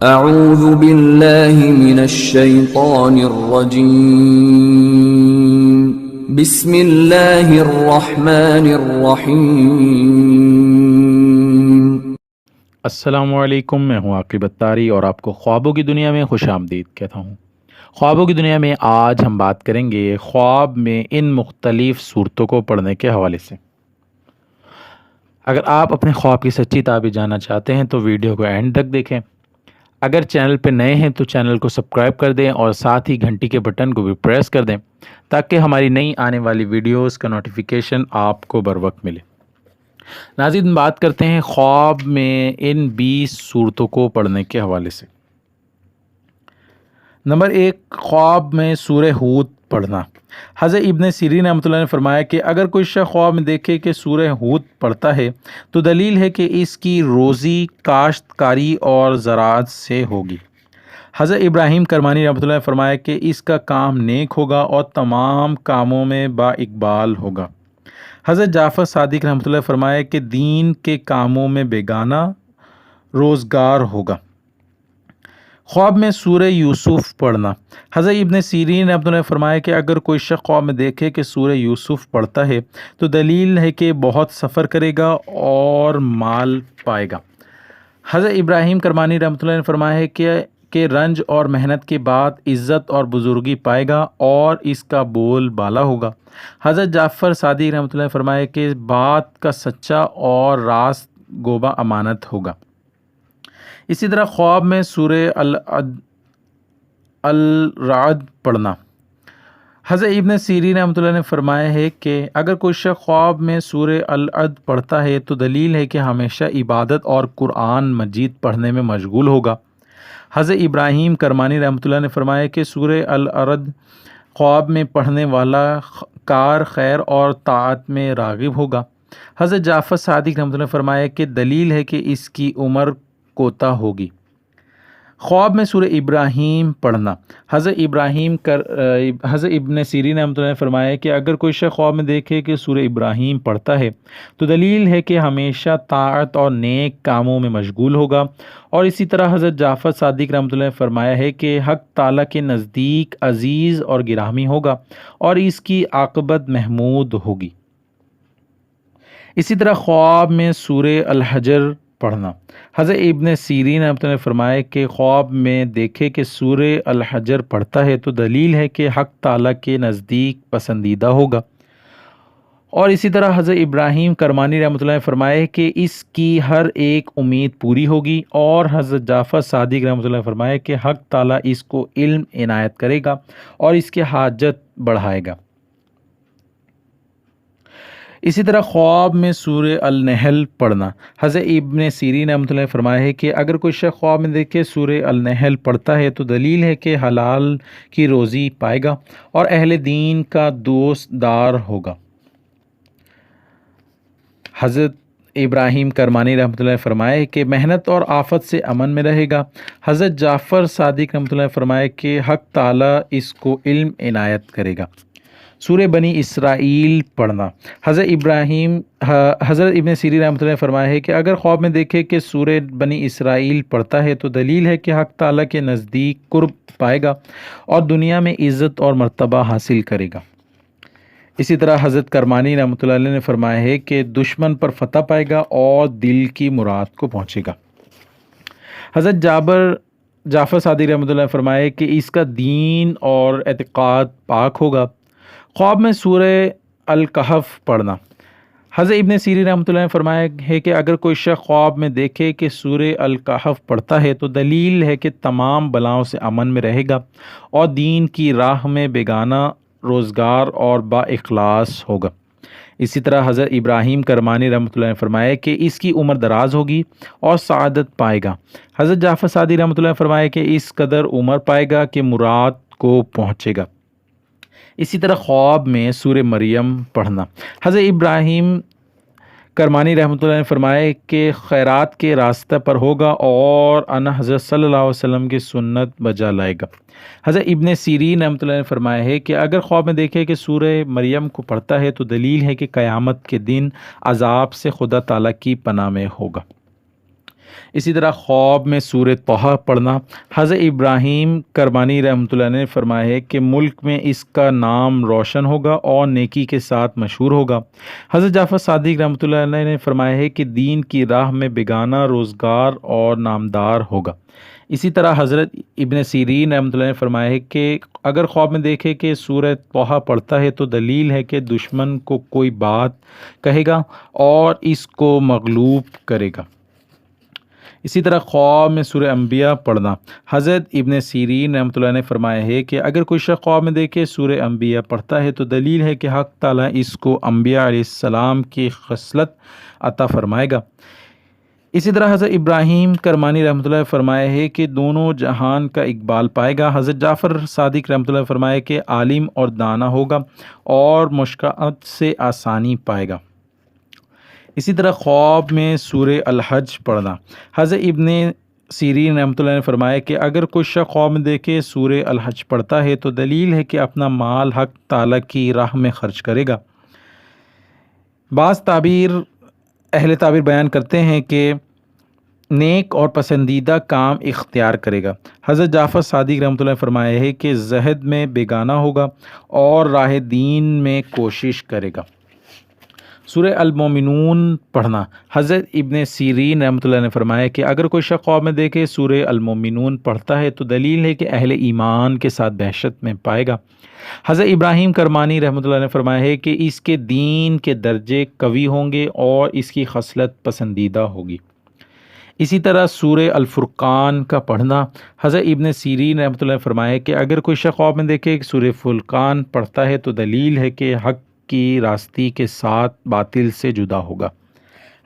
اعوذ باللہ من الشیطان الرجیم بسم اللہ الرحمن الرحیم۔ السلام علیکم، میں ہوں عاقب اتاری اور آپ کو خوابوں کی دنیا میں خوش آمدید کہتا ہوں۔ خوابوں کی دنیا میں آج ہم بات کریں گے خواب میں ان مختلف صورتوں کو پڑھنے کے حوالے سے۔ اگر آپ اپنے خواب کی سچی تعبیر جاننا چاہتے ہیں تو ویڈیو کو اینڈ تک دیکھیں۔ اگر چینل پہ نئے ہیں تو چینل کو سبسکرائب کر دیں اور ساتھ ہی گھنٹی کے بٹن کو بھی پریس کر دیں تاکہ ہماری نئی آنے والی ویڈیوز کا نوٹیفیکیشن آپ کو بر وقت ملے۔ ناظرین، بات کرتے ہیں خواب میں ان 20 صورتوں کو پڑھنے کے حوالے سے۔ نمبر 1، خواب میں سورہ ہود پڑھنا۔ حضرت ابن سیرین رحمۃ اللہ نے فرمایا کہ اگر کوئی شخص خواب میں دیکھے کہ سورہ ہود پڑھتا ہے تو دلیل ہے کہ اس کی روزی کاشتکاری اور زراعت سے ہوگی۔ حضرت ابراہیم کرمانی رحمۃ اللہ نے فرمایا کہ اس کا کام نیک ہوگا اور تمام کاموں میں با اقبال ہوگا۔ حضرت جعفر صادق رحمۃ اللہ نے فرمایا کہ دین کے کاموں میں بیگانہ روزگار ہوگا۔ خواب میں سورہ یوسف پڑھنا۔ حضرت ابن سیرین رحمۃ اللہ نے فرمایا کہ اگر کوئی شخص خواب میں دیکھے کہ سورہ یوسف پڑھتا ہے تو دلیل ہے کہ بہت سفر کرے گا اور مال پائے گا۔ حضرت ابراہیم کرمانی رحمۃ اللہ نے فرمایا ہے کہ رنج اور محنت کے بعد عزت اور بزرگی پائے گا اور اس کا بول بالا ہوگا۔ حضرت جعفر صادق رحمۃ اللہ نے فرمایا کہ بات کا سچا اور راست گوبا امانت ہوگا۔ اسی طرح خواب میں سورہ الرعد پڑھنا۔ حضرت ابن سیرین رحمۃ اللہ نے فرمایا ہے کہ اگر کوئی شخص خواب میں سورہ الرعد پڑھتا ہے تو دلیل ہے کہ ہمیشہ عبادت اور قرآن مجید پڑھنے میں مشغول ہوگا۔ حضرت ابراہیم کرمانی رحمۃ اللہ نے فرمایا کہ سورہ الرعد خواب میں پڑھنے والا کار خیر اور طاعت میں راغب ہوگا۔ حضرت جعفر صادق رحمۃ اللہ نے فرمایا کہ دلیل ہے کہ اس کی عمر کوتا ہوگی۔ خواب میں سورہ ابراہیم پڑھنا۔ حضرت ابن سیرین رحمۃ اللہ نے فرمایا کہ اگر کوئی شخص خواب میں دیکھے کہ سورہ ابراہیم پڑھتا ہے تو دلیل ہے کہ ہمیشہ طاعت اور نیک کاموں میں مشغول ہوگا۔ اور اسی طرح حضرت جعفر صادق رحمۃ اللہ نے فرمایا ہے کہ حق تعالیٰ کے نزدیک عزیز اور گرامی ہوگا اور اس کی عاقبت محمود ہوگی۔ اسی طرح خواب میں سورہ الحجر پڑھنا۔ حضرت ابن سیرین رحمۃ اللہ نے فرمایا کہ خواب میں دیکھے کہ سورہ الحجر پڑھتا ہے تو دلیل ہے کہ حق تعالیٰ کے نزدیک پسندیدہ ہوگا۔ اور اسی طرح حضرت ابراہیم کرمانی رحمۃ اللہ نے فرمایا کہ اس کی ہر ایک امید پوری ہوگی۔ اور حضرت جعفر صادق رحمۃ اللہ نے فرمایا کہ حق تعالیٰ اس کو علم عنایت کرے گا اور اس کے حاجت بڑھائے گا۔ اسی طرح خواب میں سورہ النحل پڑھنا۔ حضرت ابن سیرین رحمۃ اللہ نے فرمایا ہے کہ اگر کوئی شخص خواب میں دیکھے سورہ النحل پڑھتا ہے تو دلیل ہے کہ حلال کی روزی پائے گا اور اہل دین کا دوست دار ہوگا۔ حضرت ابراہیم کرمانی رحمۃ اللہ نے فرمایا کہ محنت اور آفت سے امن میں رہے گا۔ حضرت جعفر صادق رحمۃ اللہ نے فرمایا کہ حق تعالیٰ اس کو علم عنایت کرے گا۔ سورہ بنی اسرائیل پڑھنا۔ حضرت ابن سیرین رحمۃ اللہ نے فرمایا ہے کہ اگر خواب میں دیکھے کہ سورہ بنی اسرائیل پڑھتا ہے تو دلیل ہے کہ حق تعالیٰ کے نزدیک قرب پائے گا اور دنیا میں عزت اور مرتبہ حاصل کرے گا۔ اسی طرح حضرت کرمانی رحمۃ اللہ علیہ نے فرمایا ہے کہ دشمن پر فتح پائے گا اور دل کی مراد کو پہنچے گا۔ حضرت جعفر صادق رحمۃ اللہ نے فرمایا کہ اس کا دین اور اعتقاد پاک ہوگا۔ خواب میں سورہ الکہف پڑھنا۔ حضرت ابن سیرین رحمۃ اللہ نے فرمایا ہے کہ اگر کوئی شخص خواب میں دیکھے کہ سورہ الکہف پڑھتا ہے تو دلیل ہے کہ تمام بلاؤں سے امن میں رہے گا اور دین کی راہ میں بیگانہ روزگار اور با اخلاص ہوگا۔ اسی طرح حضرت ابراہیم کرمانی رحمۃ اللہ نے فرمایا کہ اس کی عمر دراز ہوگی اور سعادت پائے گا۔ حضرت جعفر صادق رحمۃ اللہ نے فرمایا کہ اس قدر عمر پائے گا کہ مراد کو پہنچے گا۔ اسی طرح خواب میں سورہ مریم پڑھنا۔ حضرت ابراہیم کرمانی رحمۃ اللہ نے فرمایا کہ خیرات کے راستے پر ہوگا اور حضرت صلی اللہ علیہ وسلم کی سنت بجا لائے گا۔ حضرت ابن سیرین رحمۃ اللہ نے فرمایا ہے کہ اگر خواب میں دیکھے کہ سورہ مریم کو پڑھتا ہے تو دلیل ہے کہ قیامت کے دن عذاب سے خدا تعالیٰ کی پناہ میں ہوگا۔ اسی طرح خواب میں سورہ طہ پڑھنا۔ حضرت ابراہیم کرمانی رحمۃ اللہ نے فرمایا ہے کہ ملک میں اس کا نام روشن ہوگا اور نیکی کے ساتھ مشہور ہوگا۔ حضرت جعفر صادق رحمۃ اللہ علیہ نے فرمایا ہے کہ دین کی راہ میں بیگانہ روزگار اور نامدار ہوگا۔ اسی طرح حضرت ابن سیرین رحمۃ اللہ نے فرمایا ہے کہ اگر خواب میں دیکھے کہ سورہ طہ پڑھتا ہے تو دلیل ہے کہ دشمن کو کوئی بات کہے گا اور اس کو مغلوب کرے گا۔ اسی طرح خواب میں سورہ انبیاء پڑھنا۔ حضرت ابن سیرین رحمۃ اللہ نے فرمایا ہے کہ اگر کوئی شخص خواب میں دیکھے سورہ انبیاء پڑھتا ہے تو دلیل ہے کہ حق تعالیٰ اس کو انبیاء علیہ السلام کی خصلت عطا فرمائے گا۔ اسی طرح حضرت ابراہیم کرمانی رحمۃ اللہ نے فرمایا ہے کہ دونوں جہان کا اقبال پائے گا۔ حضرت جعفر صادق رحمۃ اللہ نے فرمایا کہ عالم اور دانا ہوگا اور مشقت سے آسانی پائے گا۔ اسی طرح خواب میں سورہ الحج پڑھنا۔ حضرت ابن سیرین رحمۃ اللہ نے فرمایا کہ اگر کوئی شخص خواب میں دیکھے سورہ الحج پڑھتا ہے تو دلیل ہے کہ اپنا مال حق تعالیٰ کی راہ میں خرچ کرے گا۔ بعض اہل تعبیر بیان کرتے ہیں کہ نیک اور پسندیدہ کام اختیار کرے گا۔ حضرت جعفر صادق رحمۃ اللہ نے فرمایا ہے کہ زہد میں بیگانہ ہوگا اور راہ دین میں کوشش کرے گا۔ سورہ المومنون پڑھنا۔ حضرت ابن سیرین رحمۃ اللہ نے فرمایا کہ اگر کوئی شخص خواب میں دیکھے سورہ المومنون پڑھتا ہے تو دلیل ہے کہ اہل ایمان کے ساتھ بحشت میں پائے گا۔ حضرت ابراہیم کرمانی رحمۃ اللہ نے فرمایا ہے کہ اس کے دین کے درجے قوی ہوں گے اور اس کی خصلت پسندیدہ ہوگی۔ اسی طرح سورہ الفرقان کا پڑھنا۔ حضرت ابن سیرین رحمۃ اللہ نے فرمایا کہ اگر کوئی شخص خواب میں دیکھے کہ سورہ فرقان پڑھتا ہے تو دلیل ہے کہ حق کی راستی کے ساتھ باطل سے جدا ہوگا۔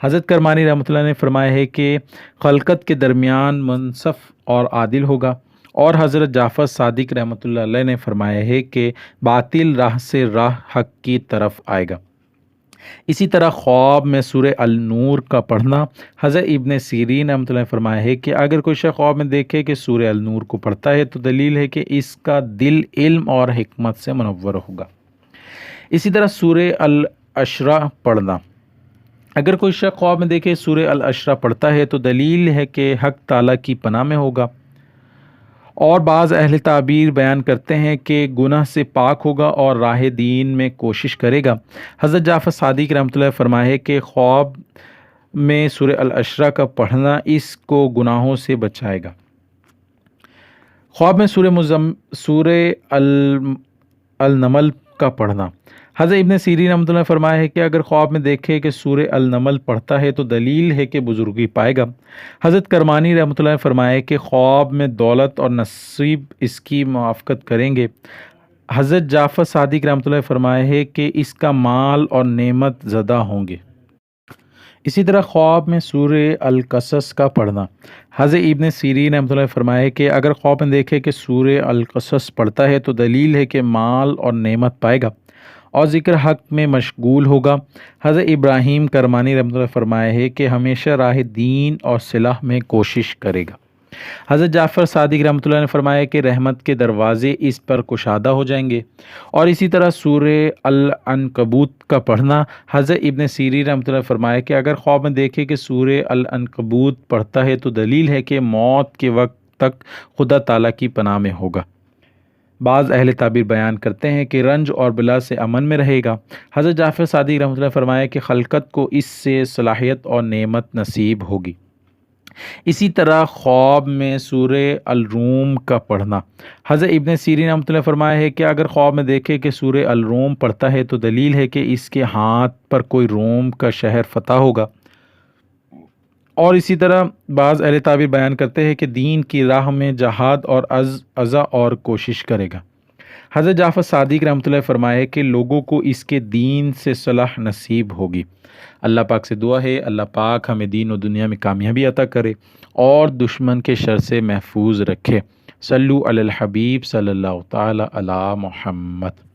حضرت کرمانی رحمۃ اللہ نے فرمایا ہے کہ خلقت کے درمیان منصف اور عادل ہوگا، اور حضرت جعفر صادق رحمۃ اللہ علیہ نے فرمایا ہے کہ باطل راہ سے راہ حق کی طرف آئے گا۔ اسی طرح خواب میں سورہ النور کا پڑھنا۔ حضرت ابن سیرین رحمۃ اللہ نے فرمایا ہے کہ اگر کوئی شخص خواب میں دیکھے کہ سورہ النور کو پڑھتا ہے تو دلیل ہے کہ اس کا دل علم اور حکمت سے منور ہوگا۔ اسی طرح سورہ العشرہ پڑھنا۔ اگر کوئی شخص خواب میں دیکھے سورہ العشرہ پڑھتا ہے تو دلیل ہے کہ حق تعالیٰ کی پناہ میں ہوگا، اور بعض اہل تعبیر بیان کرتے ہیں کہ گناہ سے پاک ہوگا اور راہ دین میں کوشش کرے گا۔ حضرت جعفر صادق رحمۃ اللہ فرمائے ہے کہ خواب میں سورہ العشرہ کا پڑھنا اس کو گناہوں سے بچائے گا۔ خواب میں سورہ النمل کا پڑھنا۔ حضرت ابن سیرین رحمۃ اللہ نے فرمایا ہے کہ اگر خواب میں دیکھے کہ سورہ النمل پڑھتا ہے تو دلیل ہے کہ بزرگی پائے گا۔ حضرت کرمانی رحمۃ اللہ نے فرمایا ہے کہ خواب میں دولت اور نصیب اس کی موافقت کریں گے۔ حضرت جعفر صادق رحمۃ اللہ نے فرمایا ہے کہ اس کا مال اور نعمت زدہ ہوں گے۔ اسی طرح خواب میں سورہ القصص کا پڑھنا۔ حضرت ابن سیرین رحمۃ اللہ نے فرمایا ہے کہ اگر خواب میں دیکھے کہ سورہ القصص پڑھتا ہے تو دلیل ہے کہ مال اور نعمت پائے گا اور ذکر حق میں مشغول ہوگا۔ حضرت ابراہیم کرمانی رحمۃ اللہ نے فرمایا ہے کہ ہمیشہ راہ دین اور صلاح میں کوشش کرے گا۔ حضرت جعفر صادق رحمۃ اللہ نے فرمایا کہ رحمت کے دروازے اس پر کشادہ ہو جائیں گے۔ اور اسی طرح سورہ العنکبوت کا پڑھنا۔ حضرت ابن سیرین رحمۃ اللہ نے فرمایا کہ اگر خواب میں دیکھے کہ سورہ العنکبوت پڑھتا ہے تو دلیل ہے کہ موت کے وقت تک خدا تعالیٰ کی پناہ میں ہوگا۔ بعض اہل تعبیر بیان کرتے ہیں کہ رنج اور بلا سے امن میں رہے گا۔ حضرت جعفر صادق رحمۃ اللہ نے فرمایا کہ خلقت کو اس سے صلاحیت اور نعمت نصیب ہوگی۔ اسی طرح خواب میں سورہ الروم کا پڑھنا۔ حضرت ابن سیرین رحمۃ اللہ نے فرمایا ہے کہ اگر خواب میں دیکھے کہ سورہ الروم پڑھتا ہے تو دلیل ہے کہ اس کے ہاتھ پر کوئی روم کا شہر فتح ہوگا۔ اور اسی طرح بعض اہل تعبیر بیان کرتے ہیں کہ دین کی راہ میں جہاد اور عزا اور کوشش کرے گا۔ حضرت جعفر صادق رحمۃ اللہ نے فرمایا کہ لوگوں کو اس کے دین سے صلاح نصیب ہوگی۔ اللہ پاک سے دعا ہے اللہ پاک ہمیں دین و دنیا میں کامیابی عطا کرے اور دشمن کے شر سے محفوظ رکھے۔ صلو علی الحبیب صلی اللہ تعالی علی محمد۔